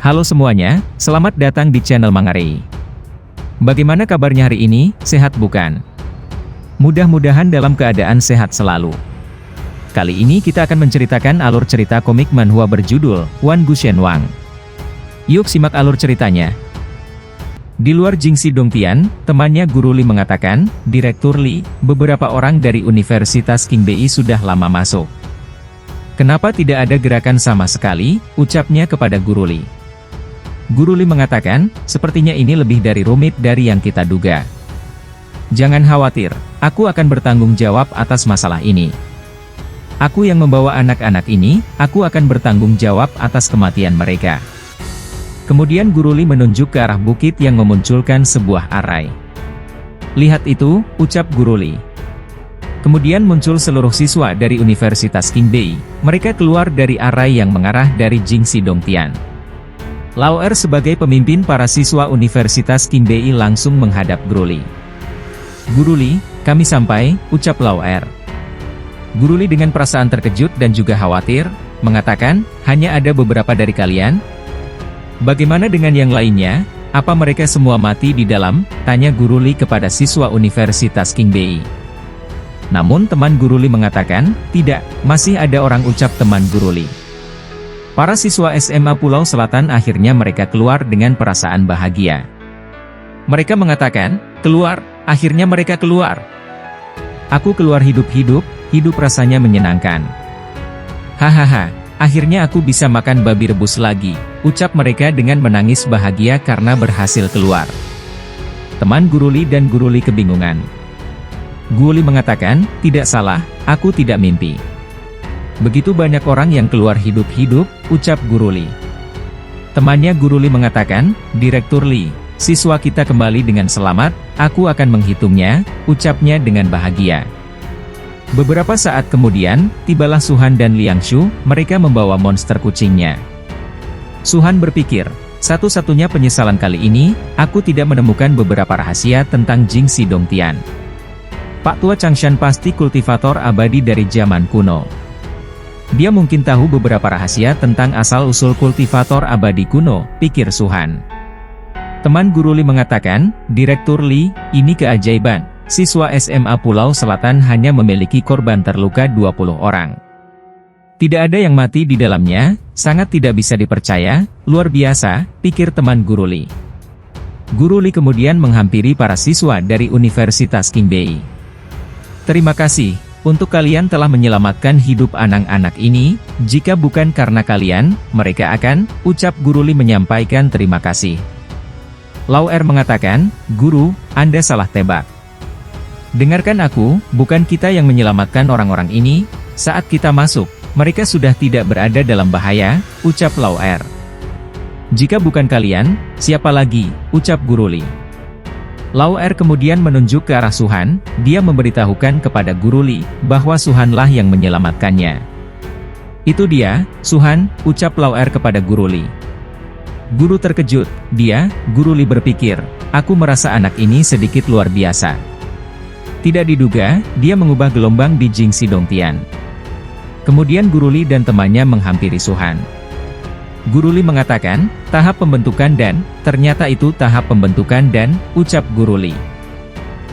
Halo semuanya, selamat datang di channel Mangare. Bagaimana kabarnya hari ini, sehat bukan? Mudah-mudahan dalam keadaan sehat selalu. Kali ini kita akan menceritakan alur cerita komik manhwa berjudul Wan Gu Shen Wang. Yuk simak alur ceritanya. Di luar Jingxi Dongtian, temannya Guru Li mengatakan, Direktur Li, beberapa orang dari Universitas Qingbei sudah lama masuk. Kenapa tidak ada gerakan sama sekali, ucapnya kepada Guru Li. Guru Li mengatakan, sepertinya ini lebih dari rumit dari yang kita duga. Jangan khawatir, aku akan bertanggung jawab atas masalah ini. Aku yang membawa anak-anak ini, aku akan bertanggung jawab atas kematian mereka. Kemudian Guru Li menunjuk ke arah bukit yang memunculkan sebuah arai. Lihat itu, ucap Guru Li. Kemudian muncul seluruh siswa dari Universitas Qingbei, mereka keluar dari arai yang mengarah dari Jingxi Dongtian. Lao Er sebagai pemimpin para siswa Universitas Qingbei langsung menghadap Guru Li. Guru Li, kami sampai, ucap Lao Er. Guru Li dengan perasaan terkejut dan juga khawatir, mengatakan, hanya ada beberapa dari kalian? Bagaimana dengan yang lainnya? Apa mereka semua mati di dalam? Tanya Guru Li kepada siswa Universitas Qingbei. Namun teman Guru Li mengatakan, tidak, masih ada orang, ucap teman Guru Li. Para siswa SMA Pulau Selatan akhirnya mereka keluar dengan perasaan bahagia. Mereka mengatakan, keluar, akhirnya mereka keluar. Aku keluar hidup-hidup, hidup rasanya menyenangkan. Hahaha, akhirnya aku bisa makan babi rebus lagi, ucap mereka dengan menangis bahagia karena berhasil keluar. Teman Guru Li dan Guru Li kebingungan. Guru Li mengatakan, tidak salah, aku tidak mimpi. Begitu banyak orang yang keluar hidup-hidup, ucap Guru Li. Temannya Guru Li mengatakan, Direktur Li, siswa kita kembali dengan selamat, aku akan menghitungnya, ucapnya dengan bahagia. Beberapa saat kemudian, tibalah Suhan dan Liang Shu, mereka membawa monster kucingnya. Suhan berpikir, satu-satunya penyesalan kali ini, aku tidak menemukan beberapa rahasia tentang Jingxi Dongtian. Pak Tua Changshan pasti kultivator abadi dari zaman kuno. Dia mungkin tahu beberapa rahasia tentang asal-usul kultivator abadi kuno, pikir Suhan. Teman Guru Li mengatakan, Direktur Li, ini keajaiban, siswa SMA Pulau Selatan hanya memiliki korban terluka 20 orang. Tidak ada yang mati di dalamnya, sangat tidak bisa dipercaya, luar biasa, pikir teman Guru Li. Guru Li kemudian menghampiri para siswa dari Universitas Qingbei. Terima kasih. Untuk kalian telah menyelamatkan hidup anak-anak ini, jika bukan karena kalian, mereka akan, ucap Guru Li menyampaikan terima kasih. Lao Er mengatakan, Guru, Anda salah tebak. Dengarkan aku, bukan kita yang menyelamatkan orang-orang ini, saat kita masuk, mereka sudah tidak berada dalam bahaya, ucap Lao Er. Jika bukan kalian, siapa lagi, ucap Guru Li. Lao Er kemudian menunjuk ke arah Suhan, dia memberitahukan kepada Guru Li, bahwa Suhanlah yang menyelamatkannya. Itu dia, Suhan, ucap Lao Er kepada Guru Li. Guru terkejut, Guru Li berpikir, aku merasa anak ini sedikit luar biasa. Tidak diduga, dia mengubah gelombang di Jingxi Dongtian. Kemudian Guru Li dan temannya menghampiri Suhan. Guru Li mengatakan, tahap pembentukan dan, ternyata itu tahap pembentukan dan, ucap Guru Li.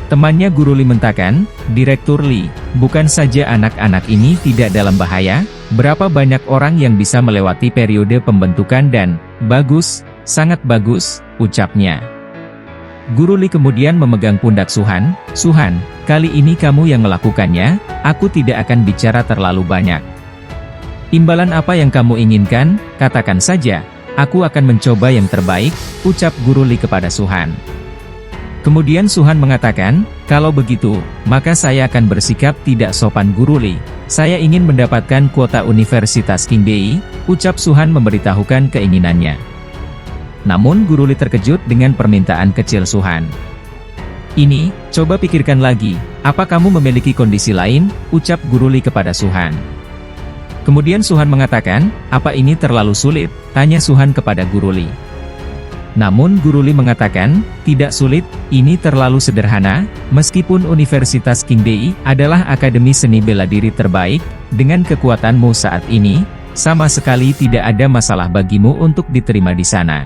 Temannya Guru Li mentakan, Direktur Li, bukan saja anak-anak ini tidak dalam bahaya, berapa banyak orang yang bisa melewati periode pembentukan dan, bagus, sangat bagus, ucapnya. Guru Li kemudian memegang pundak Suhan, Suhan, kali ini kamu yang melakukannya, aku tidak akan bicara terlalu banyak. Imbalan apa yang kamu inginkan, katakan saja, aku akan mencoba yang terbaik, ucap Guru Li kepada Suhan. Kemudian Suhan mengatakan, kalau begitu, maka saya akan bersikap tidak sopan Guru Li, saya ingin mendapatkan kuota Universitas Qingbei, ucap Suhan memberitahukan keinginannya. Namun Guru Li terkejut dengan permintaan kecil Suhan. Ini, coba pikirkan lagi, apa kamu memiliki kondisi lain, ucap Guru Li kepada Suhan. Kemudian Suhan mengatakan, apa ini terlalu sulit, tanya Suhan kepada Guru Li. Namun Guru Li mengatakan, tidak sulit, ini terlalu sederhana, meskipun Universitas Qingbei adalah akademi seni bela diri terbaik, dengan kekuatanmu saat ini, sama sekali tidak ada masalah bagimu untuk diterima di sana.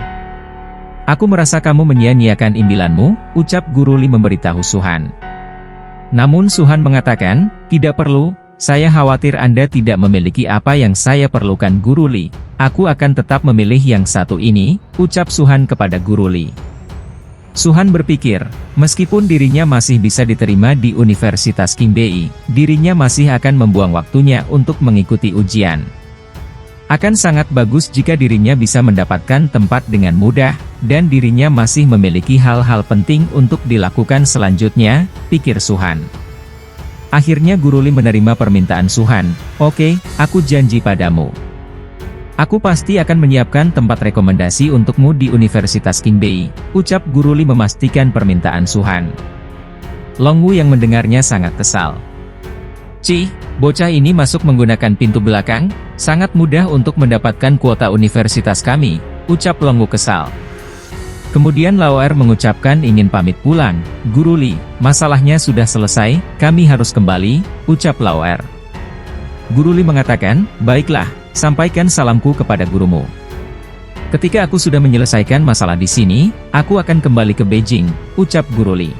Aku merasa kamu menyia-nyiakan imbilanmu, ucap Guru Li memberitahu Suhan. Namun Suhan mengatakan, tidak perlu, saya khawatir Anda tidak memiliki apa yang saya perlukan Guru Li. Aku akan tetap memilih yang satu ini, ucap Suhan kepada Guru Li. Suhan berpikir, meskipun dirinya masih bisa diterima di Universitas Qingbei, dirinya masih akan membuang waktunya untuk mengikuti ujian. Akan sangat bagus jika dirinya bisa mendapatkan tempat dengan mudah, dan dirinya masih memiliki hal-hal penting untuk dilakukan selanjutnya, pikir Suhan. Akhirnya Guru Li menerima permintaan Suhan. Oke, aku janji padamu. Aku pasti akan menyiapkan tempat rekomendasi untukmu di Universitas Qingbei, ucap Guru Li memastikan permintaan Suhan. Long Wu yang mendengarnya sangat kesal. Cih, bocah ini masuk menggunakan pintu belakang, sangat mudah untuk mendapatkan kuota universitas kami, ucap Long Wu kesal. Kemudian Lao Er mengucapkan ingin pamit pulang. Guru Li, masalahnya sudah selesai, kami harus kembali, ucap Lao Er. Guru Li mengatakan, baiklah, sampaikan salamku kepada gurumu. Ketika aku sudah menyelesaikan masalah di sini, aku akan kembali ke Beijing, ucap Guru Li.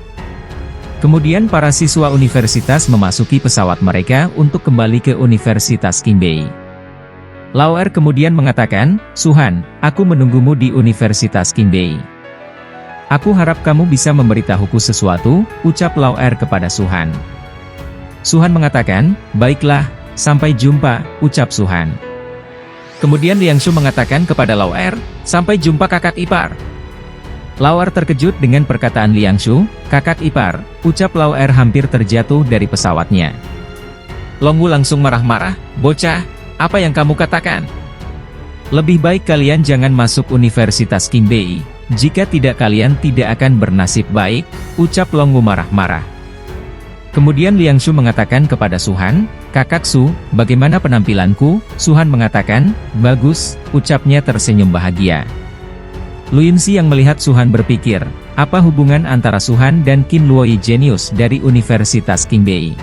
Kemudian para siswa universitas memasuki pesawat mereka untuk kembali ke Universitas Qingbei. Lao Er kemudian mengatakan, Suhan, aku menunggumu di Universitas Qingbei. Aku harap kamu bisa memberitahuku sesuatu, ucap Lao Er kepada Suhan. Suhan mengatakan, baiklah, sampai jumpa, ucap Suhan. Kemudian Liangshu mengatakan kepada Lao Er, sampai jumpa kakak ipar. Lao Er terkejut dengan perkataan Liangshu, kakak ipar, ucap Lao Er hampir terjatuh dari pesawatnya. Long Wu langsung marah-marah, bocah, apa yang kamu katakan? Lebih baik kalian jangan masuk Universitas Qingbei, jika tidak kalian tidak akan bernasib baik, ucap Long Wu marah-marah. Kemudian Liangshu mengatakan kepada Suhan, kakak Su, bagaimana penampilanku? Suhan mengatakan, bagus, ucapnya tersenyum bahagia. Lu Yunxi yang melihat Suhan berpikir, apa hubungan antara Suhan dan Qin Luoyi jenius dari Universitas Qingbei?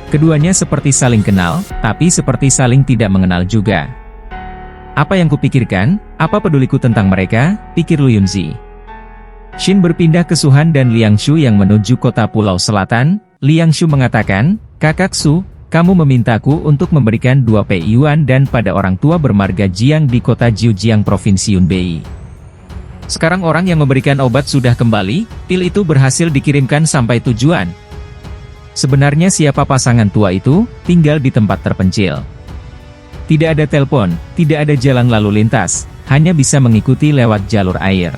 Keduanya seperti saling kenal, tapi seperti saling tidak mengenal juga. Apa yang kupikirkan, apa peduliku tentang mereka, pikir Lu Yunxi. Shin berpindah ke Suhan dan Liangshu yang menuju kota Pulau Selatan. Liangshu mengatakan, kakak Su, kamu memintaku untuk memberikan 2 pei yuan dan pada orang tua bermarga Jiang di kota Jiujiang Provinsi Yunbei. Sekarang orang yang memberikan obat sudah kembali, pil itu berhasil dikirimkan sampai tujuan. Sebenarnya siapa pasangan tua itu, tinggal di tempat terpencil. Tidak ada telepon, tidak ada jalan lalu lintas, hanya bisa mengikuti lewat jalur air.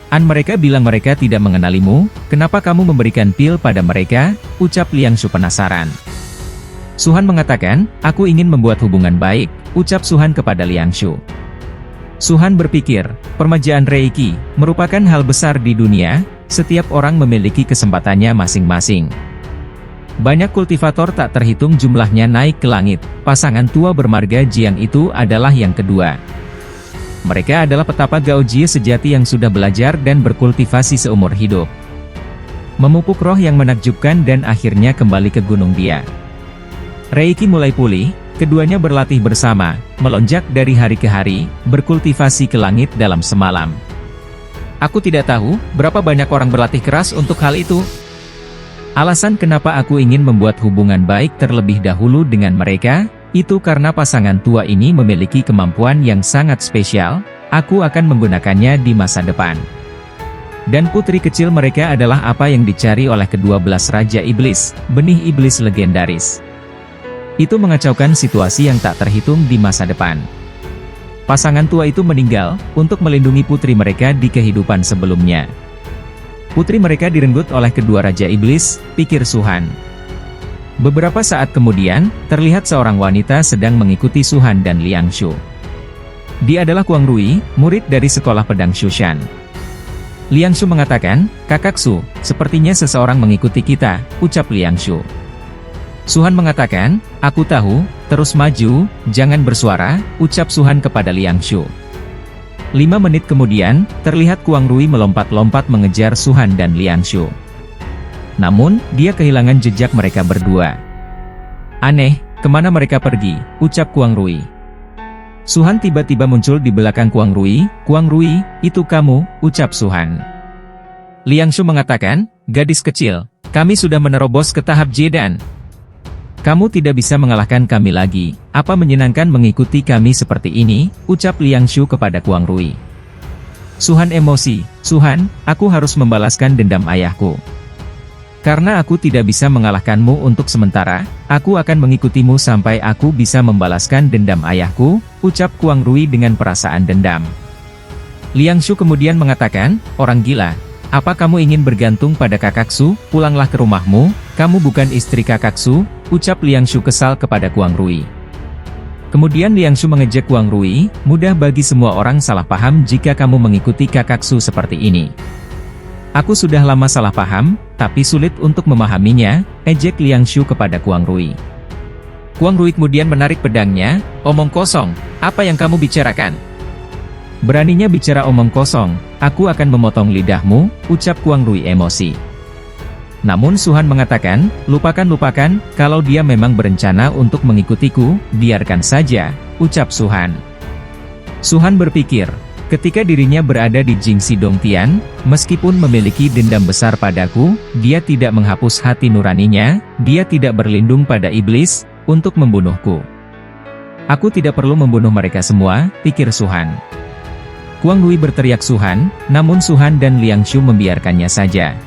Mereka bilang mereka tidak mengenalimu, kenapa kamu memberikan pil pada mereka, ucap Liangshu penasaran. Suhan mengatakan, aku ingin membuat hubungan baik, ucap Suhan kepada Liangshu. Suhan berpikir, permajaan Reiki, merupakan hal besar di dunia, setiap orang memiliki kesempatannya masing-masing. Banyak kultivator tak terhitung jumlahnya naik ke langit, pasangan tua bermarga Jiang itu adalah yang kedua. Mereka adalah petapa Gaojie sejati yang sudah belajar dan berkultivasi seumur hidup. Memupuk roh yang menakjubkan dan akhirnya kembali ke Gunung Dia. Reiki mulai pulih, keduanya berlatih bersama, melonjak dari hari ke hari, berkultivasi ke langit dalam semalam. Aku tidak tahu, berapa banyak orang berlatih keras untuk hal itu. Alasan kenapa aku ingin membuat hubungan baik terlebih dahulu dengan mereka, itu karena pasangan tua ini memiliki kemampuan yang sangat spesial, aku akan menggunakannya di masa depan. Dan putri kecil mereka adalah apa yang dicari oleh ke-12 Raja Iblis, benih iblis legendaris. Itu mengacaukan situasi yang tak terhitung di masa depan. Pasangan tua itu meninggal, untuk melindungi putri mereka di kehidupan sebelumnya. Putri mereka direnggut oleh kedua Raja Iblis, pikir Suhan. Beberapa saat kemudian, terlihat seorang wanita sedang mengikuti Suhan dan Liangshu. Dia adalah Kuang Rui, murid dari sekolah pedang Shushan. Liangshu mengatakan, kakak Su, sepertinya seseorang mengikuti kita, ucap Liangshu. Suhan mengatakan, aku tahu, terus maju, jangan bersuara, ucap Suhan kepada Liangshu. 5 menit kemudian, terlihat Kuang Rui melompat-lompat mengejar Suhan dan Liangshu. Namun, dia kehilangan jejak mereka berdua. Aneh, kemana mereka pergi, ucap Kuang Rui. Suhan tiba-tiba muncul di belakang Kuang Rui. "Kuang Rui, itu kamu," ucap Suhan. Liang Shu mengatakan, "Gadis kecil, kami sudah menerobos ke tahap Jedan. Kamu tidak bisa mengalahkan kami lagi. Apa menyenangkan mengikuti kami seperti ini?" ucap Liang Shu kepada Kuang Rui. Suhan emosi. "Suhan, aku harus membalaskan dendam ayahku. Karena aku tidak bisa mengalahkanmu untuk sementara, aku akan mengikutimu sampai aku bisa membalaskan dendam ayahku," ucap Kuang Rui dengan perasaan dendam. Liang Shu kemudian mengatakan, "Orang gila, apa kamu ingin bergantung pada kakak Su? Pulanglah ke rumahmu, kamu bukan istri kakak Su," ucap Liang Shu kesal kepada Kuang Rui. Kemudian Liang Shu mengejek Kuang Rui, "Mudah bagi semua orang salah paham jika kamu mengikuti kakak Su seperti ini. Aku sudah lama salah paham, tapi sulit untuk memahaminya," ejek Liang Shu kepada Kuang Rui. Kuang Rui kemudian menarik pedangnya, "Omong kosong, apa yang kamu bicarakan? Beraninya bicara omong kosong, aku akan memotong lidahmu," ucap Kuang Rui emosi. Namun Suhan mengatakan, Lupakan, kalau dia memang berencana untuk mengikutiku, biarkan saja," ucap Suhan. Suhan berpikir, ketika dirinya berada di Jingxi Dongtian, meskipun memiliki dendam besar padaku, dia tidak menghapus hati nuraninya, dia tidak berlindung pada iblis, untuk membunuhku. "Aku tidak perlu membunuh mereka semua," pikir Suhan. Kuang Rui berteriak Suhan, namun Suhan dan Liang Shu membiarkannya saja.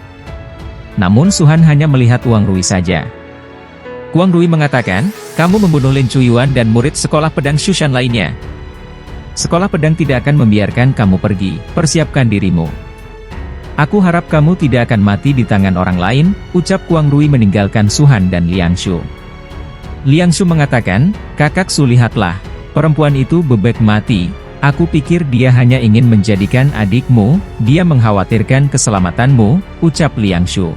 Namun Suhan hanya melihat Kuang Rui saja. Kuang Rui mengatakan, "Kamu membunuh Lin Chuyuan dan murid sekolah pedang Shushan lainnya. Sekolah pedang tidak akan membiarkan kamu pergi, persiapkan dirimu. Aku harap kamu tidak akan mati di tangan orang lain," ucap Kuang Rui meninggalkan Suhan dan Liang Shu. Liang Shu mengatakan, "Kakak Su, lihatlah, perempuan itu bebek mati. Aku pikir dia hanya ingin menjadikan adikmu, dia mengkhawatirkan keselamatanmu," ucap Liang Shu.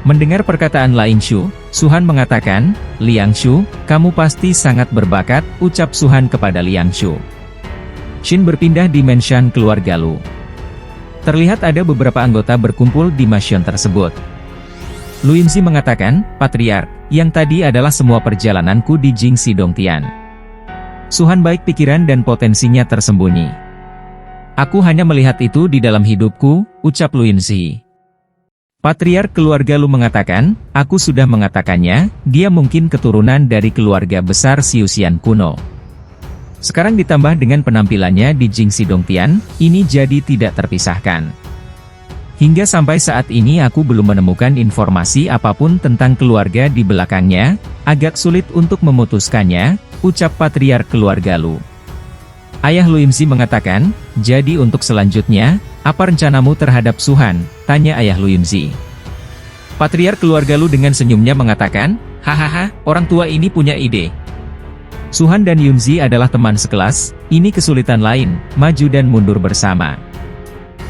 Mendengar perkataan Liang Shu, Suhan mengatakan, "Liang Shu, kamu pasti sangat berbakat," ucap Suhan kepada Liang Shu. Shin berpindah di mansion keluarga Lu. Terlihat ada beberapa anggota berkumpul di mansion tersebut. Lu Yunzi mengatakan, "Patriark, yang tadi adalah semua perjalananku di Jingxi Dongtian. Suhan baik pikiran dan potensinya tersembunyi. Aku hanya melihat itu di dalam hidupku," ucap Lu Yunzi. Patriark keluarga Lu mengatakan, "Aku sudah mengatakannya, dia mungkin keturunan dari keluarga besar Siusian kuno. Sekarang ditambah dengan penampilannya di Jingxi Dongtian, ini jadi tidak terpisahkan. Hingga sampai saat ini aku belum menemukan informasi apapun tentang keluarga di belakangnya, agak sulit untuk memutuskannya," ucap Patriark keluarga Lu. Ayah Lu Yunzi mengatakan, "Jadi untuk selanjutnya, apa rencanamu terhadap Suhan?" tanya ayah Lu Yunzi. Patriark keluarga Lu dengan senyumnya mengatakan, "Hahaha, orang tua ini punya ide. Suhan dan Yunzi adalah teman sekelas, ini kesulitan lain, maju dan mundur bersama.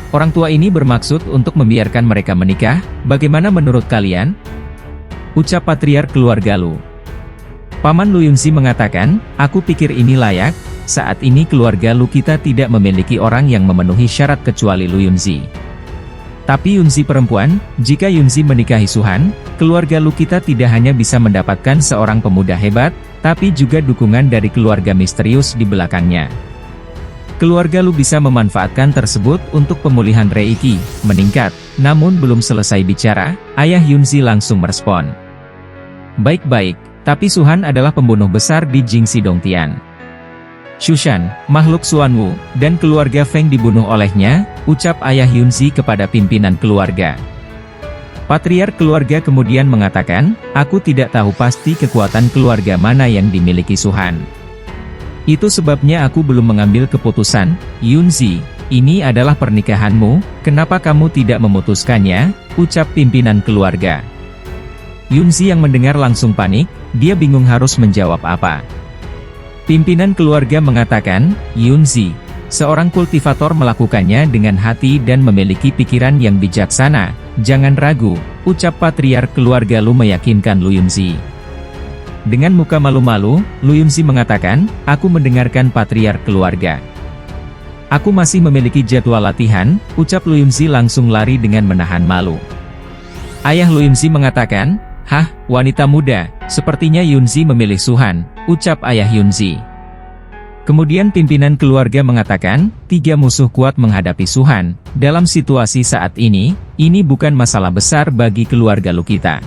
Orang tua ini bermaksud untuk membiarkan mereka menikah, bagaimana menurut kalian?" ucap Patriark keluarga Lu. Paman Lu Yunzi mengatakan, "Aku pikir ini layak, saat ini keluarga Lu kita tidak memiliki orang yang memenuhi syarat kecuali Lu Yunzi. Tapi Yunzi perempuan, jika Yunzi menikahi Suhan, keluarga Lu kita tidak hanya bisa mendapatkan seorang pemuda hebat, tapi juga dukungan dari keluarga misterius di belakangnya. Keluarga Lu bisa memanfaatkan tersebut untuk pemulihan Reiki meningkat." Namun belum selesai bicara, ayah Yunzi langsung merespon. "Baik-baik, tapi Suhan adalah pembunuh besar di Jingxi Dongtian. Shushan, makhluk Xuanwu, dan keluarga Feng dibunuh olehnya," ucap ayah Yunzi kepada pimpinan keluarga. Patriark keluarga kemudian mengatakan, "Aku tidak tahu pasti kekuatan keluarga mana yang dimiliki Suhan. Itu sebabnya aku belum mengambil keputusan." "Yunzi, ini adalah pernikahanmu, kenapa kamu tidak memutuskannya?" ucap pimpinan keluarga. Yunzi yang mendengar langsung panik, dia bingung harus menjawab apa. Pimpinan keluarga mengatakan, "Yunzi, seorang kultivator melakukannya dengan hati dan memiliki pikiran yang bijaksana, jangan ragu," ucap Patriark keluarga Lu meyakinkan Lu Yunzi. Dengan muka malu-malu, Lu Yunzi mengatakan, "Aku mendengarkan Patriark keluarga. Aku masih memiliki jadwal latihan," ucap Lu Yunzi langsung lari dengan menahan malu. Ayah Lu Yunzi mengatakan, "Hah, wanita muda, sepertinya Yunzi memilih Suhan," ucap ayah Yunzi. Kemudian pimpinan keluarga mengatakan, 3 musuh kuat menghadapi Suhan. Dalam situasi saat ini bukan masalah besar bagi keluarga Lu kita.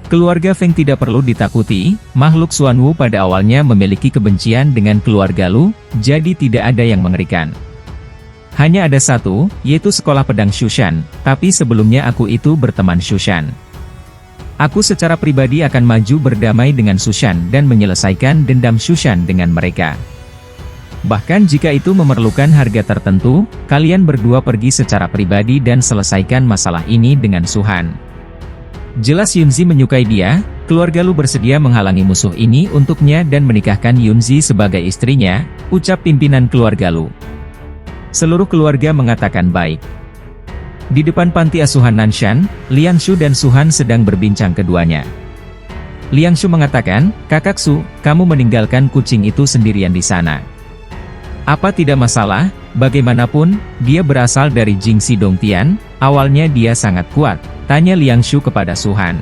Keluarga Feng tidak perlu ditakuti, makhluk Xuanwu pada awalnya memiliki kebencian dengan keluarga Lu, jadi tidak ada yang mengerikan. Hanya ada satu, yaitu sekolah pedang Shushan, tapi sebelumnya aku itu berteman Shushan. Aku secara pribadi akan maju berdamai dengan Shushan dan menyelesaikan dendam Shushan dengan mereka. Bahkan jika itu memerlukan harga tertentu, kalian berdua pergi secara pribadi dan selesaikan masalah ini dengan Suhan. Jelas Yunzi menyukai dia, keluarga Lu bersedia menghalangi musuh ini untuknya dan menikahkan Yunzi sebagai istrinya, ucap pimpinan keluarga Lu. Seluruh keluarga mengatakan baik. Di depan panti asuhan Nanshan, Liangshu dan Suhan sedang berbincang keduanya. Liangshu mengatakan, "Kakak Su, kamu meninggalkan kucing itu sendirian di sana. Apa tidak masalah? Bagaimanapun, dia berasal dari Jingxi Dongtian, awalnya dia sangat kuat," tanya Liangshu kepada Suhan.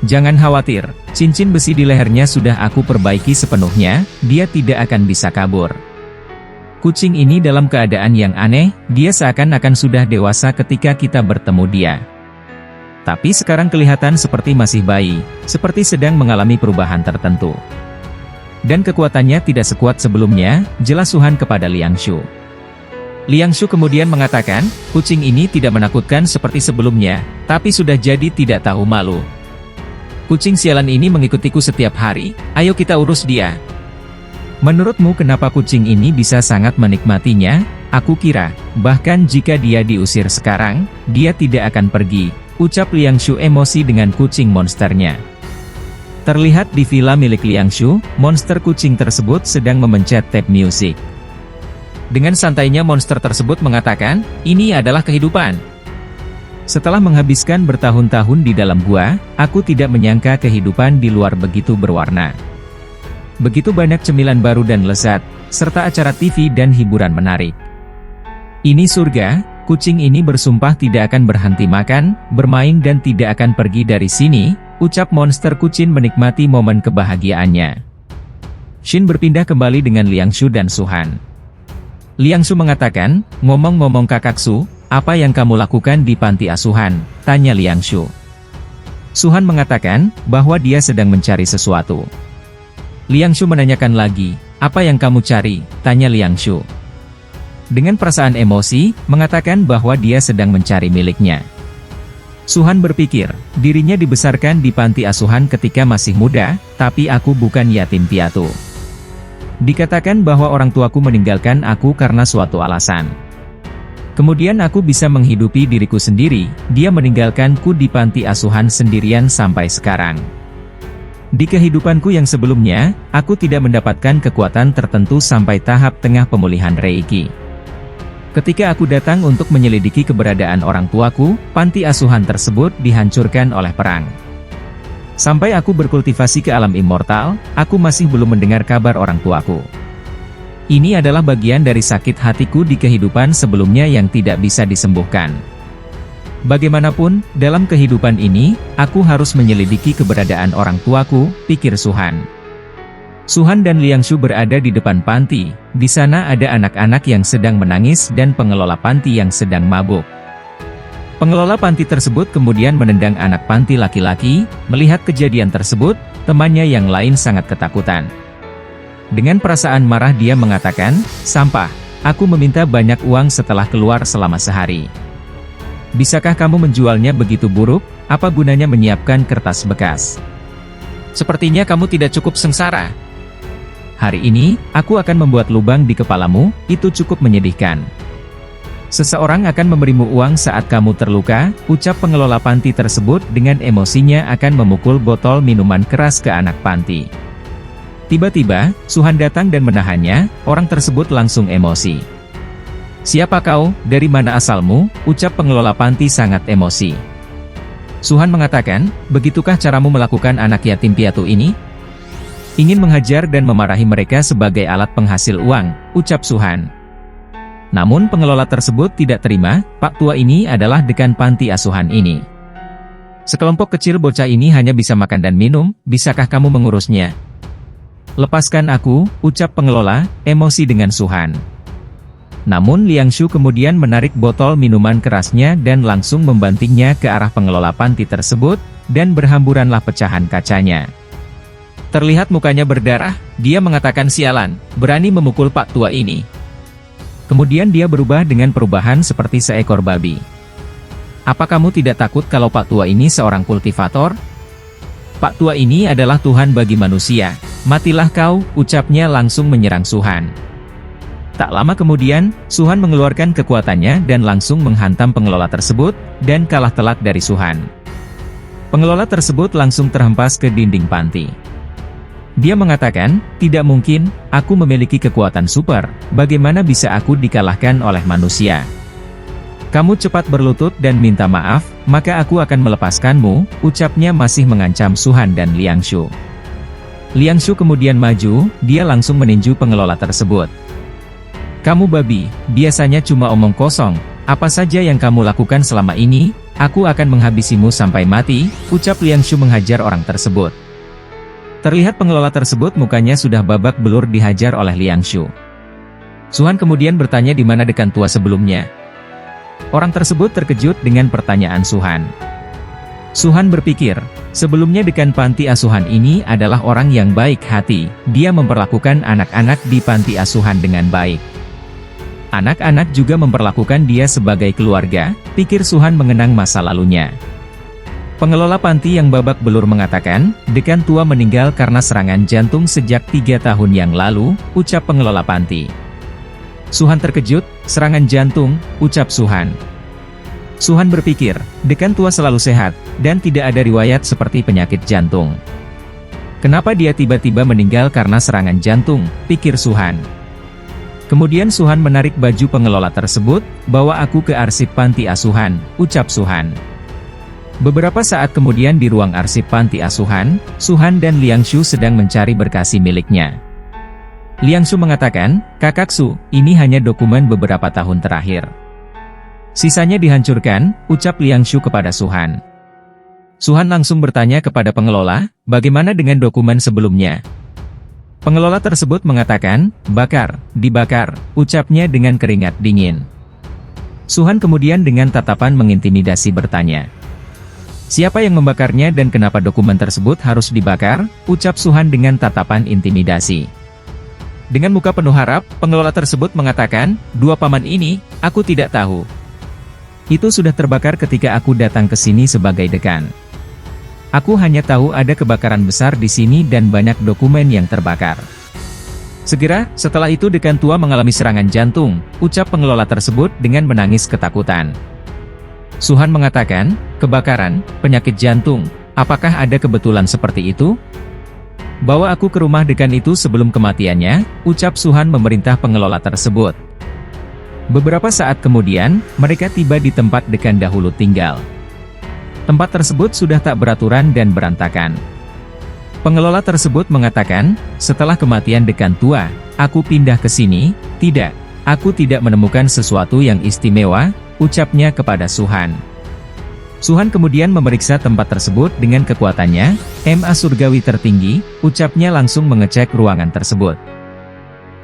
"Jangan khawatir, cincin besi di lehernya sudah aku perbaiki sepenuhnya, dia tidak akan bisa kabur. Kucing ini dalam keadaan yang aneh, dia seakan-akan sudah dewasa ketika kita bertemu dia. Tapi sekarang kelihatan seperti masih bayi, seperti sedang mengalami perubahan tertentu. Dan kekuatannya tidak sekuat sebelumnya," jelas Suhan kepada Liangshu. Liangshu kemudian mengatakan, "Kucing ini tidak menakutkan seperti sebelumnya, tapi sudah jadi tidak tahu malu. Kucing sialan ini mengikutiku setiap hari, ayo kita urus dia." "Menurutmu kenapa kucing ini bisa sangat menikmatinya? Aku kira, bahkan jika dia diusir sekarang, dia tidak akan pergi," ucap Liangshu emosi dengan kucing monsternya. Terlihat di villa milik Liangshu, monster kucing tersebut sedang memencet tab musik. Dengan santainya monster tersebut mengatakan, "Ini adalah kehidupan. Setelah menghabiskan bertahun-tahun di dalam gua, aku tidak menyangka kehidupan di luar begitu berwarna. Begitu banyak cemilan baru dan lezat, serta acara TV dan hiburan menarik. Ini surga, kucing ini bersumpah tidak akan berhenti makan, bermain dan tidak akan pergi dari sini," ucap monster kucing menikmati momen kebahagiaannya. Shin berpindah kembali dengan Liangshu dan Suhan. Liangshu mengatakan, "Ngomong-ngomong Kakak Su, apa yang kamu lakukan di panti asuhan?" tanya Liangshu. Suhan mengatakan, bahwa dia sedang mencari sesuatu. Liangshu menanyakan lagi, "Apa yang kamu cari?" tanya Liangshu. Dengan perasaan emosi, mengatakan bahwa dia sedang mencari miliknya. Suhan berpikir, dirinya dibesarkan di panti asuhan ketika masih muda, tapi aku bukan yatim piatu. Dikatakan bahwa orang tuaku meninggalkan aku karena suatu alasan. Kemudian aku bisa menghidupi diriku sendiri, dia meninggalkanku di panti asuhan sendirian sampai sekarang. Di kehidupanku yang sebelumnya, aku tidak mendapatkan kekuatan tertentu sampai tahap tengah pemulihan Reiki. Ketika aku datang untuk menyelidiki keberadaan orang tuaku, panti asuhan tersebut dihancurkan oleh perang. Sampai aku berkultivasi ke alam immortal, aku masih belum mendengar kabar orang tuaku. Ini adalah bagian dari sakit hatiku di kehidupan sebelumnya yang tidak bisa disembuhkan. Bagaimanapun, dalam kehidupan ini, aku harus menyelidiki keberadaan orang tuaku, pikir Suhan. Suhan dan Liangshu berada di depan panti, di sana ada anak-anak yang sedang menangis dan pengelola panti yang sedang mabuk. Pengelola panti tersebut kemudian menendang anak panti laki-laki, melihat kejadian tersebut, temannya yang lain sangat ketakutan. Dengan perasaan marah dia mengatakan, "Sampah, aku meminta banyak uang setelah keluar selama sehari. Bisakah kamu menjualnya begitu buruk? Apa gunanya menyiapkan kertas bekas? Sepertinya kamu tidak cukup sengsara. Hari ini, aku akan membuat lubang di kepalamu, itu cukup menyedihkan. Seseorang akan memberimu uang saat kamu terluka," ucap pengelola panti tersebut dengan emosinya akan memukul botol minuman keras ke anak panti. Tiba-tiba, Suhan datang dan menahannya, orang tersebut langsung emosi. "Siapa kau, dari mana asalmu?" ucap pengelola panti sangat emosi. Suhan mengatakan, "Begitukah caramu melakukan anak yatim piatu ini? Ingin menghajar dan memarahi mereka sebagai alat penghasil uang," ucap Suhan. Namun pengelola tersebut tidak terima, "Pak tua ini adalah dekan panti asuhan ini. Sekelompok kecil bocah ini hanya bisa makan dan minum, bisakah kamu mengurusnya?" Lepaskan aku, ucap pengelola, emosi dengan Suhan. Namun Liang Shu kemudian menarik botol minuman kerasnya dan langsung membantingnya ke arah pengelola panti tersebut, dan berhamburanlah pecahan kacanya. Terlihat mukanya berdarah, dia mengatakan sialan, berani memukul Pak Tua ini. Kemudian dia berubah dengan perubahan seperti seekor babi. Apa kamu tidak takut kalau Pak Tua ini seorang kultivator? Pak Tua ini adalah Tuhan bagi manusia, matilah kau, ucapnya langsung menyerang Suhan. Tak lama kemudian, Suhan mengeluarkan kekuatannya dan langsung menghantam pengelola tersebut, dan kalah telak dari Suhan. Pengelola tersebut langsung terhempas ke dinding panti. Dia mengatakan, tidak mungkin, aku memiliki kekuatan super, bagaimana bisa aku dikalahkan oleh manusia? Kamu cepat berlutut dan minta maaf, maka aku akan melepaskanmu, ucapnya masih mengancam Suhan dan Liang Shu. Liang Shu kemudian maju, dia langsung meninju pengelola tersebut. Kamu babi, biasanya cuma omong kosong, apa saja yang kamu lakukan selama ini, aku akan menghabisimu sampai mati, ucap Liang Shu menghajar orang tersebut. Terlihat pengelola tersebut mukanya sudah babak belur dihajar oleh Liang Shu. Suhan kemudian bertanya di mana dekan tua sebelumnya. Orang tersebut terkejut dengan pertanyaan Suhan. Suhan berpikir, sebelumnya dekan panti asuhan ini adalah orang yang baik hati, dia memperlakukan anak-anak di panti asuhan dengan baik. Anak-anak juga memperlakukan dia sebagai keluarga, pikir Suhan mengenang masa lalunya. Pengelola panti yang babak belur mengatakan, dekan tua meninggal karena serangan jantung sejak 3 tahun yang lalu, ucap pengelola panti. Suhan terkejut, serangan jantung, ucap Suhan. Suhan berpikir, dekan tua selalu sehat, dan tidak ada riwayat seperti penyakit jantung. Kenapa dia tiba-tiba meninggal karena serangan jantung, pikir Suhan. Kemudian Suhan menarik baju pengelola tersebut, bawa aku ke arsip panti asuhan, ucap Suhan. Beberapa saat kemudian di ruang arsip panti asuhan, Suhan dan Liang Shu sedang mencari berkas miliknya. Liang Shu mengatakan, Kakak Su, ini hanya dokumen beberapa tahun terakhir. Sisanya dihancurkan, ucap Liang Shu kepada Suhan. Suhan langsung bertanya kepada pengelola, bagaimana dengan dokumen sebelumnya? Pengelola tersebut mengatakan, bakar, dibakar, ucapnya dengan keringat dingin. Suhan kemudian dengan tatapan mengintimidasi bertanya. Siapa yang membakarnya dan kenapa dokumen tersebut harus dibakar? Ucap Suhan dengan tatapan intimidasi. Dengan muka penuh harap, pengelola tersebut mengatakan, dua paman ini, aku tidak tahu. Itu sudah terbakar ketika aku datang ke sini sebagai dekan. Aku hanya tahu ada kebakaran besar di sini dan banyak dokumen yang terbakar. Segera, setelah itu dekan tua mengalami serangan jantung, ucap pengelola tersebut dengan menangis ketakutan. Suhan mengatakan, kebakaran, penyakit jantung, apakah ada kebetulan seperti itu? Bawa aku ke rumah dekan itu sebelum kematiannya, ucap Suhan memerintah pengelola tersebut. Beberapa saat kemudian, mereka tiba di tempat dekan dahulu tinggal. Tempat tersebut sudah tak beraturan dan berantakan. Pengelola tersebut mengatakan, setelah kematian dekan tua, aku pindah ke sini, tidak, aku tidak menemukan sesuatu yang istimewa, ucapnya kepada Suhan. Suhan kemudian memeriksa tempat tersebut dengan kekuatannya, MA surgawi tertinggi, ucapnya langsung mengecek ruangan tersebut.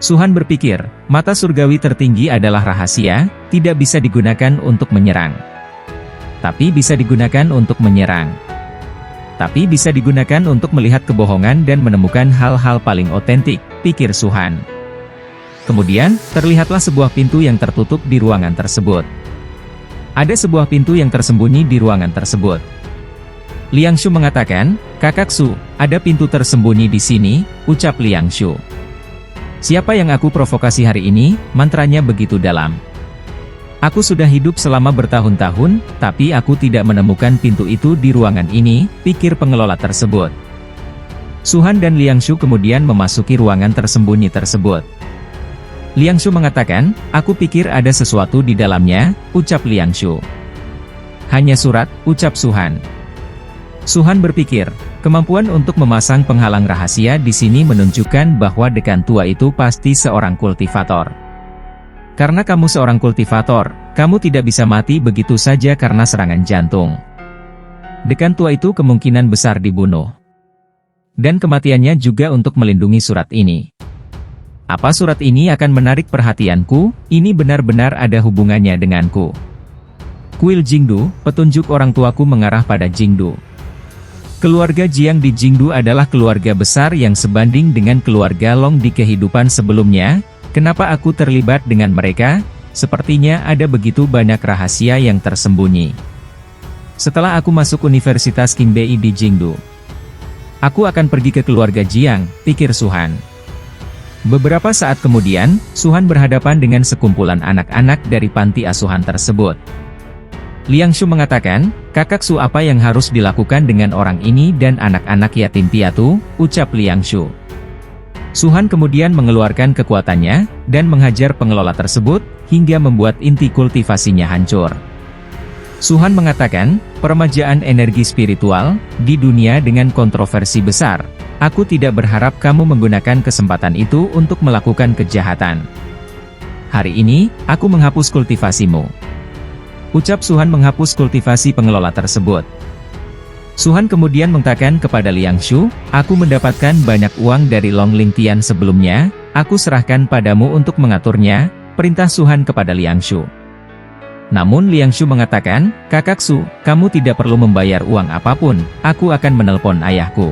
Suhan berpikir, mata surgawi tertinggi adalah rahasia, tidak bisa digunakan untuk menyerang. Tapi bisa digunakan untuk menyerang. Tapi bisa digunakan untuk melihat kebohongan dan menemukan hal-hal paling otentik, pikir Suhan. Kemudian, terlihatlah sebuah pintu yang tertutup di ruangan tersebut. Ada sebuah pintu yang tersembunyi di ruangan tersebut. Liang Shu mengatakan, Kakak Su, ada pintu tersembunyi di sini, ucap Liang Shu. Siapa yang aku provokasi hari ini, mantranya begitu dalam. Aku sudah hidup selama bertahun-tahun, tapi aku tidak menemukan pintu itu di ruangan ini, pikir pengelola tersebut. Suhan dan Liang Shu kemudian memasuki ruangan tersembunyi tersebut. Liang Shu mengatakan, aku pikir ada sesuatu di dalamnya, ucap Liang Shu. Hanya surat, ucap Suhan. Suhan berpikir, kemampuan untuk memasang penghalang rahasia di sini menunjukkan bahwa dekan tua itu pasti seorang kultivator. Karena kamu seorang kultivator, kamu tidak bisa mati begitu saja karena serangan jantung. Dekan tua itu kemungkinan besar dibunuh. dan kematiannya juga untuk melindungi surat ini. Apa surat ini akan menarik perhatianku? Ini benar-benar ada hubungannya denganku. Kuil Jingdu, petunjuk orang tuaku mengarah pada Jingdu. Keluarga Jiang di Jingdu adalah keluarga besar yang sebanding dengan keluarga Long di kehidupan sebelumnya. Kenapa aku terlibat dengan mereka? Sepertinya ada begitu banyak rahasia yang tersembunyi. Setelah aku masuk Universitas Qingbei di Jingdu, aku akan pergi ke keluarga Jiang, pikir Suhan. Beberapa saat kemudian, Suhan berhadapan dengan sekumpulan anak-anak dari panti asuhan tersebut. Liang Shu mengatakan, "Kakak Su, apa yang harus dilakukan dengan orang ini dan anak-anak yatim piatu?" ucap Liang Shu. Suhan kemudian mengeluarkan kekuatannya, dan menghajar pengelola tersebut, hingga membuat inti kultivasinya hancur. Suhan mengatakan, "Peremajaan energi spiritual, di dunia dengan kontroversi besar. Aku tidak berharap kamu menggunakan kesempatan itu untuk melakukan kejahatan. Hari ini, aku menghapus kultivasimu." Ucap Suhan menghapus kultivasi pengelola tersebut. Suhan kemudian mengatakan kepada Liang Shu, "Aku mendapatkan banyak uang dari Long Lingtian sebelumnya, aku serahkan padamu untuk mengaturnya," perintah Suhan kepada Liang Shu. Namun Liang Shu mengatakan, "Kakak Su, kamu tidak perlu membayar uang apapun, aku akan menelpon ayahku.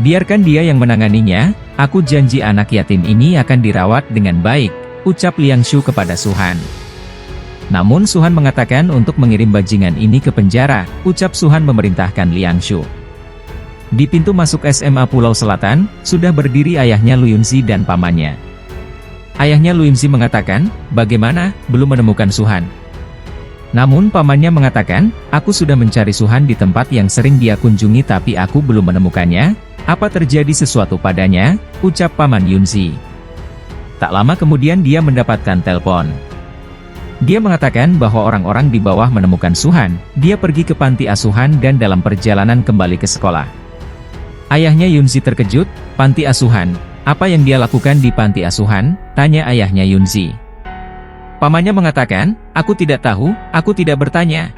Biarkan dia yang menanganinya, aku janji anak yatim ini akan dirawat dengan baik," ucap Liang Shu kepada Suhan. Namun Suhan mengatakan untuk mengirim bajingan ini ke penjara, ucap Suhan memerintahkan Liang Shu. Di pintu masuk SMA Pulau Selatan, sudah berdiri ayahnya Lu Yunzi dan pamannya. Ayahnya Lu Yunzi mengatakan, "Bagaimana, belum menemukan Suhan?" Namun pamannya mengatakan, "Aku sudah mencari Suhan di tempat yang sering dia kunjungi tapi aku belum menemukannya. Apa terjadi sesuatu padanya?" ucap paman Yunzi. Tak lama kemudian dia mendapatkan telepon. Dia mengatakan bahwa orang-orang di bawah menemukan Suhan. Dia pergi ke panti asuhan dan dalam perjalanan kembali ke sekolah. Ayahnya Yunzi terkejut, "Panti asuhan? Apa yang dia lakukan di panti asuhan?" tanya ayahnya Yunzi. Pamannya mengatakan, "Aku tidak tahu, aku tidak bertanya."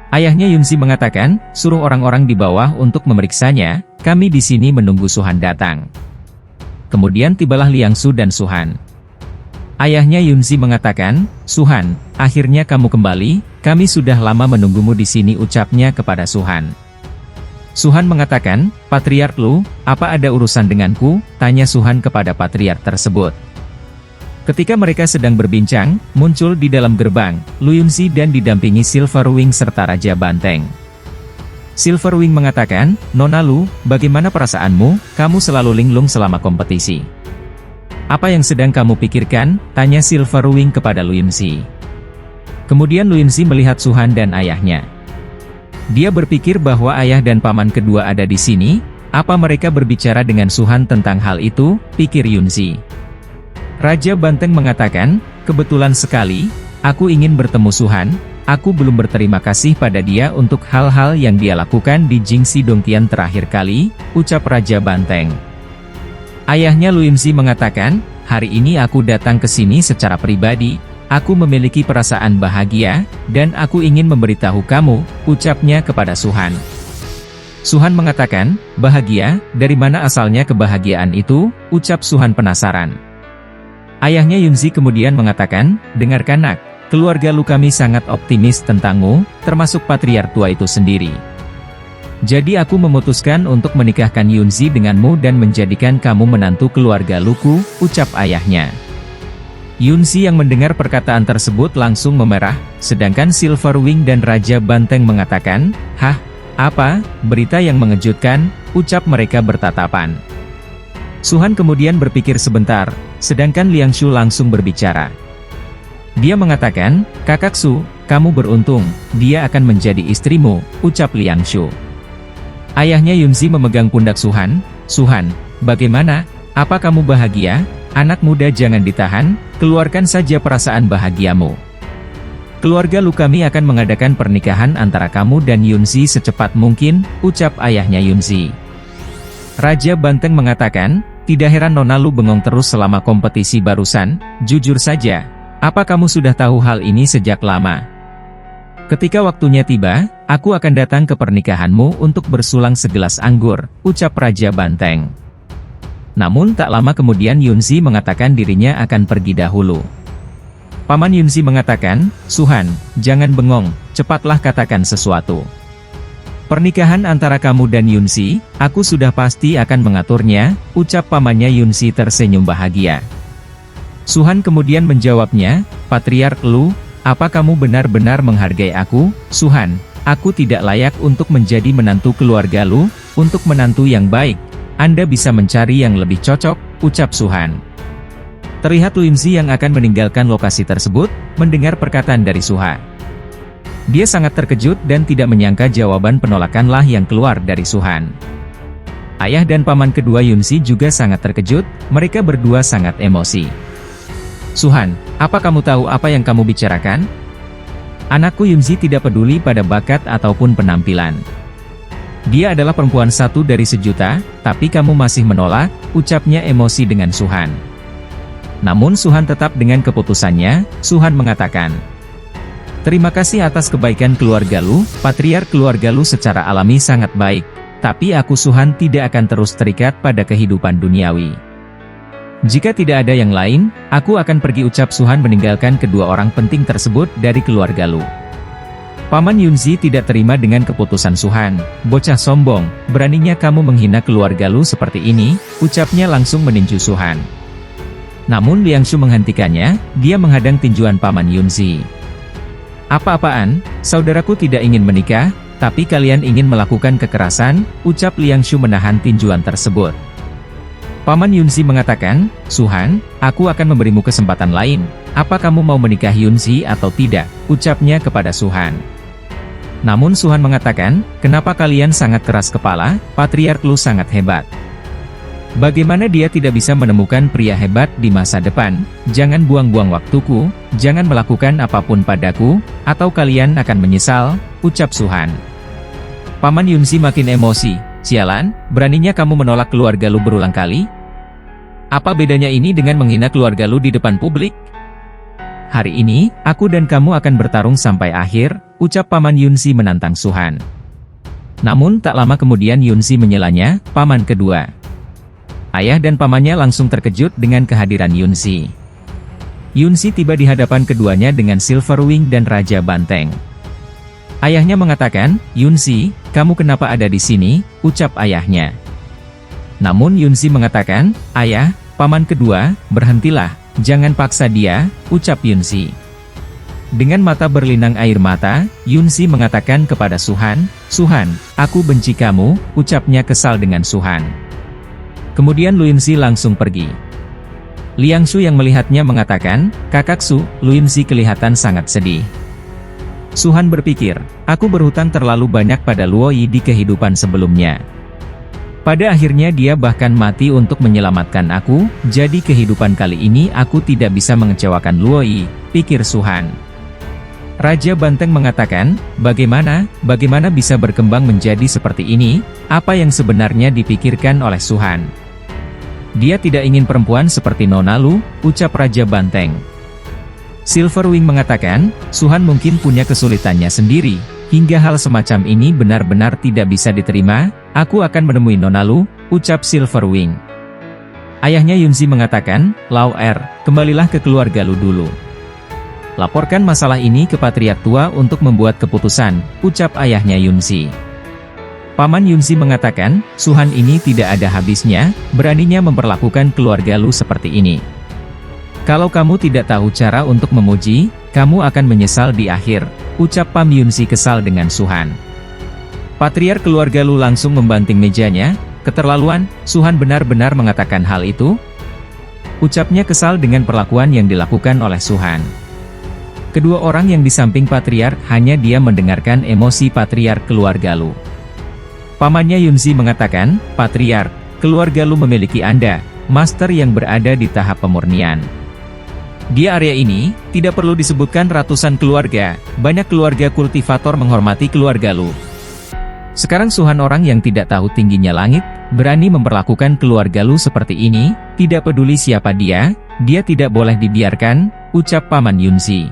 Ayahnya Yunzi mengatakan, "Suruh orang-orang di bawah untuk memeriksanya, kami di sini menunggu Suhan datang." Kemudian tibalah Liang Shu dan Suhan. Ayahnya Yunzi mengatakan, "Suhan, akhirnya kamu kembali, kami sudah lama menunggumu di sini," ucapnya kepada Suhan. Suhan mengatakan, "Patriark Lu, apa ada urusan denganku?" tanya Suhan kepada patriark tersebut. Ketika mereka sedang berbincang, muncul di dalam gerbang, Lu Yunzi dan didampingi Silverwing serta Raja Banteng. Silverwing mengatakan, "Nona Lu, bagaimana perasaanmu? Kamu selalu linglung selama kompetisi. Apa yang sedang kamu pikirkan?" tanya Silverwing kepada Lu Yunzi. Kemudian Lu Yunzi melihat Suhan dan ayahnya. Dia berpikir bahwa ayah dan paman kedua ada di sini. Apa mereka berbicara dengan Suhan tentang hal itu, pikir Yunzi. Raja Banteng mengatakan, "Kebetulan sekali, aku ingin bertemu Suhan. Aku belum berterima kasih pada dia untuk hal-hal yang dia lakukan di Jingxi Dongtian terakhir kali," ucap Raja Banteng. Ayahnya Lu Yunzi mengatakan, "Hari ini aku datang ke sini secara pribadi. Aku memiliki perasaan bahagia, dan aku ingin memberitahu kamu," ucapnya kepada Suhan. Suhan mengatakan, "Bahagia, dari mana asalnya kebahagiaan itu?" ucap Suhan penasaran. Ayahnya Yunzi kemudian mengatakan, "Dengarkan nak, keluarga Lu kami sangat optimis tentangmu, termasuk patriark tua itu sendiri. Jadi aku memutuskan untuk menikahkan Yunzi denganmu dan menjadikan kamu menantu keluarga Luku," ucap ayahnya. Yunzi yang mendengar perkataan tersebut langsung memerah, sedangkan Silverwing dan Raja Banteng mengatakan, "Hah? Apa? Berita yang mengejutkan?" ucap mereka bertatapan. Suhan kemudian berpikir sebentar, sedangkan Liang Shu langsung berbicara. Dia mengatakan, "Kakak Su, kamu beruntung, dia akan menjadi istrimu," ucap Liang Shu. Ayahnya Yunzi memegang pundak Suhan. "Suhan, bagaimana? Apa kamu bahagia? Anak muda jangan ditahan, keluarkan saja perasaan bahagiamu. Keluarga Lu kami akan mengadakan pernikahan antara kamu dan Yunzi secepat mungkin," ucap ayahnya Yunzi. Raja Banteng mengatakan, "Tidak heran Nona Lu bengong terus selama kompetisi barusan, jujur saja, apa kamu sudah tahu hal ini sejak lama?" Ketika waktunya tiba, aku akan datang ke pernikahanmu untuk bersulang segelas anggur, ucap Raja Banteng. Namun tak lama kemudian Yunzi mengatakan dirinya akan pergi dahulu. Paman Yunzi mengatakan, Suhan, jangan bengong, cepatlah katakan sesuatu. Pernikahan antara kamu dan Yunzi, aku sudah pasti akan mengaturnya, ucap pamannya. Yunzi tersenyum bahagia. Suhan kemudian menjawabnya, Patriark Lu, apa kamu benar-benar menghargai aku, Suhan? Aku tidak layak untuk menjadi menantu keluarga Lu, untuk menantu yang baik. Anda bisa mencari yang lebih cocok, ucap Suhan. Terlihat Yunzi yang akan meninggalkan lokasi tersebut, mendengar perkataan dari Suha. Dia sangat terkejut dan tidak menyangka jawaban penolakanlah yang keluar dari Suhan. Ayah dan paman kedua Yunzi juga sangat terkejut, mereka berdua sangat emosi. Suhan, apa kamu tahu apa yang kamu bicarakan? Anakku Yunzi tidak peduli pada bakat ataupun penampilan. Dia adalah perempuan satu dari sejuta, tapi kamu masih menolak, ucapnya emosi dengan Suhan. Namun Suhan tetap dengan keputusannya. Suhan mengatakan, terima kasih atas kebaikan keluarga Lu, Patriark keluarga Lu secara alami sangat baik, tapi aku Suhan tidak akan terus terikat pada kehidupan duniawi. Jika tidak ada yang lain, aku akan pergi, ucap Suhan meninggalkan kedua orang penting tersebut dari keluarga Lu. Paman Yunzi tidak terima dengan keputusan Suhan. Bocah sombong, beraninya kamu menghina keluarga Lu seperti ini, ucapnya langsung meninju Suhan. Namun Liangshu menghentikannya, dia menghadang tinjuan paman Yunzi. Apa-apaan, saudaraku tidak ingin menikah, tapi kalian ingin melakukan kekerasan, ucap Liangshu menahan tinjuan tersebut. Paman Yunzi mengatakan, Suhan, aku akan memberimu kesempatan lain, apa kamu mau menikahi Yunzi atau tidak, ucapnya kepada Suhan. Namun Suhan mengatakan, kenapa kalian sangat keras kepala, Patriark Lu sangat hebat. Bagaimana dia tidak bisa menemukan pria hebat di masa depan? Jangan buang-buang waktuku, jangan melakukan apapun padaku, atau kalian akan menyesal, ucap Suhan. Paman Yunzi makin emosi, sialan, beraninya kamu menolak keluarga Lu berulang kali? Apa bedanya ini dengan menghina keluarga Lu di depan publik? Hari ini, aku dan kamu akan bertarung sampai akhir, ucap paman Yunzi menantang Suhan. Namun tak lama kemudian Yunzi menyelanya, paman kedua. Ayah dan pamannya langsung terkejut dengan kehadiran Yunzi. Yunzi tiba di hadapan keduanya dengan Silverwing dan Raja Banteng. Ayahnya mengatakan, Yunzi, kamu kenapa ada di sini, ucap ayahnya. Namun Yunzi mengatakan, ayah, paman kedua, berhentilah, jangan paksa dia, ucap Yunzi. Dengan mata berlinang air mata, Yunzi mengatakan kepada Suhan, Suhan, aku benci kamu, ucapnya kesal dengan Suhan. Kemudian Yunzi langsung pergi. Liangshu yang melihatnya mengatakan, Kakak Su, Yunzi kelihatan sangat sedih. Suhan berpikir, aku berhutang terlalu banyak pada Luoyi di kehidupan sebelumnya. Pada akhirnya dia bahkan mati untuk menyelamatkan aku, jadi kehidupan kali ini aku tidak bisa mengecewakan Luoyi, pikir Suhan. Raja Banteng mengatakan, bagaimana bisa berkembang menjadi seperti ini, apa yang sebenarnya dipikirkan oleh Suhan? Dia tidak ingin perempuan seperti Nona Lu, ucap Raja Banteng. Silverwing mengatakan, Suhan mungkin punya kesulitannya sendiri, hingga hal semacam ini benar-benar tidak bisa diterima, aku akan menemui Nona Lu, ucap Silverwing. Ayahnya Yunzi mengatakan, Lao kembalilah ke keluarga Lu dulu. Laporkan masalah ini ke Patriark tua untuk membuat keputusan, ucap ayahnya Yunzi. Paman Yunzi mengatakan, Suhan ini tidak ada habisnya, beraninya memperlakukan keluarga Lu seperti ini. Kalau kamu tidak tahu cara untuk memuji, kamu akan menyesal di akhir, ucap Pam Yunzi kesal dengan Suhan. Patriark keluarga Lu langsung membanting mejanya, keterlaluan, Suhan benar-benar mengatakan hal itu? Ucapnya kesal dengan perlakuan yang dilakukan oleh Suhan. Kedua orang yang di samping Patriark hanya diam mendengarkan emosi Patriark keluarga Lu. Pamannya Yunzi mengatakan, Patriark, keluarga Lu memiliki Anda, master yang berada di tahap pemurnian. Di area ini, tidak perlu disebutkan ratusan keluarga, banyak keluarga kultivator menghormati keluarga Lu. Sekarang Suhan orang yang tidak tahu tingginya langit, berani memperlakukan keluarga Lu seperti ini, tidak peduli siapa dia tidak boleh dibiarkan, ucap Paman Yunzi.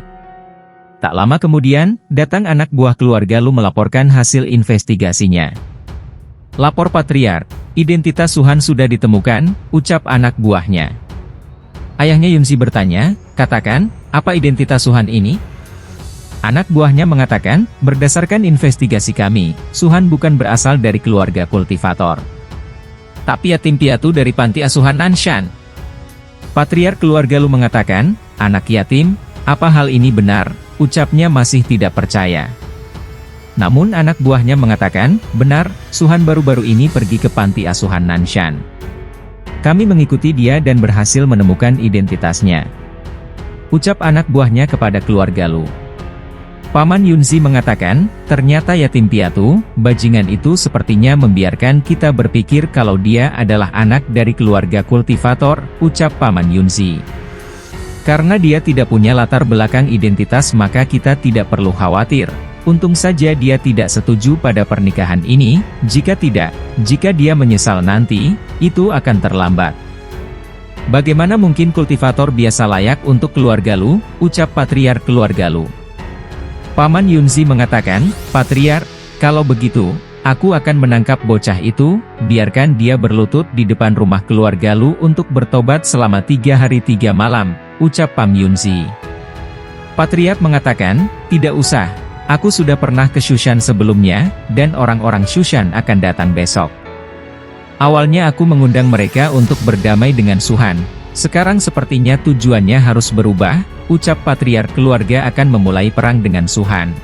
Tak lama kemudian, datang anak buah keluarga Lu melaporkan hasil investigasinya. Lapor Patriark, identitas Suhan sudah ditemukan, ucap anak buahnya. Ayahnya Yunzi bertanya, katakan, apa identitas Suhan ini? Anak buahnya mengatakan, berdasarkan investigasi kami, Suhan bukan berasal dari keluarga kultivator, tapi yatim piatu dari panti asuhan Nanshan. Patriark keluarga Lu mengatakan, anak yatim, apa hal ini benar? Ucapnya masih tidak percaya. Namun anak buahnya mengatakan, benar, Suhan baru-baru ini pergi ke panti asuhan Nanshan. Kami mengikuti dia dan berhasil menemukan identitasnya, ucap anak buahnya kepada keluarga Lu. Paman Yunzi mengatakan, ternyata yatim piatu, bajingan itu sepertinya membiarkan kita berpikir kalau dia adalah anak dari keluarga kultivator, ucap Paman Yunzi. Karena dia tidak punya latar belakang identitas maka kita tidak perlu khawatir. Untung saja dia tidak setuju pada pernikahan ini, jika dia menyesal nanti, itu akan terlambat. Bagaimana mungkin kultivator biasa layak untuk keluarga Lu, ucap Patriark keluarga Lu. Paman Yunzi mengatakan, Patriark, kalau begitu, aku akan menangkap bocah itu, biarkan dia berlutut di depan rumah keluarga Lu untuk bertobat selama 3 hari 3 malam, ucap Pam Yunzi. Patriark mengatakan, tidak usah, aku sudah pernah ke Shushan sebelumnya, dan orang-orang Shushan akan datang besok. Awalnya aku mengundang mereka untuk berdamai dengan Suhan, sekarang sepertinya tujuannya harus berubah, ucap Patriark keluarga akan memulai perang dengan Suhan.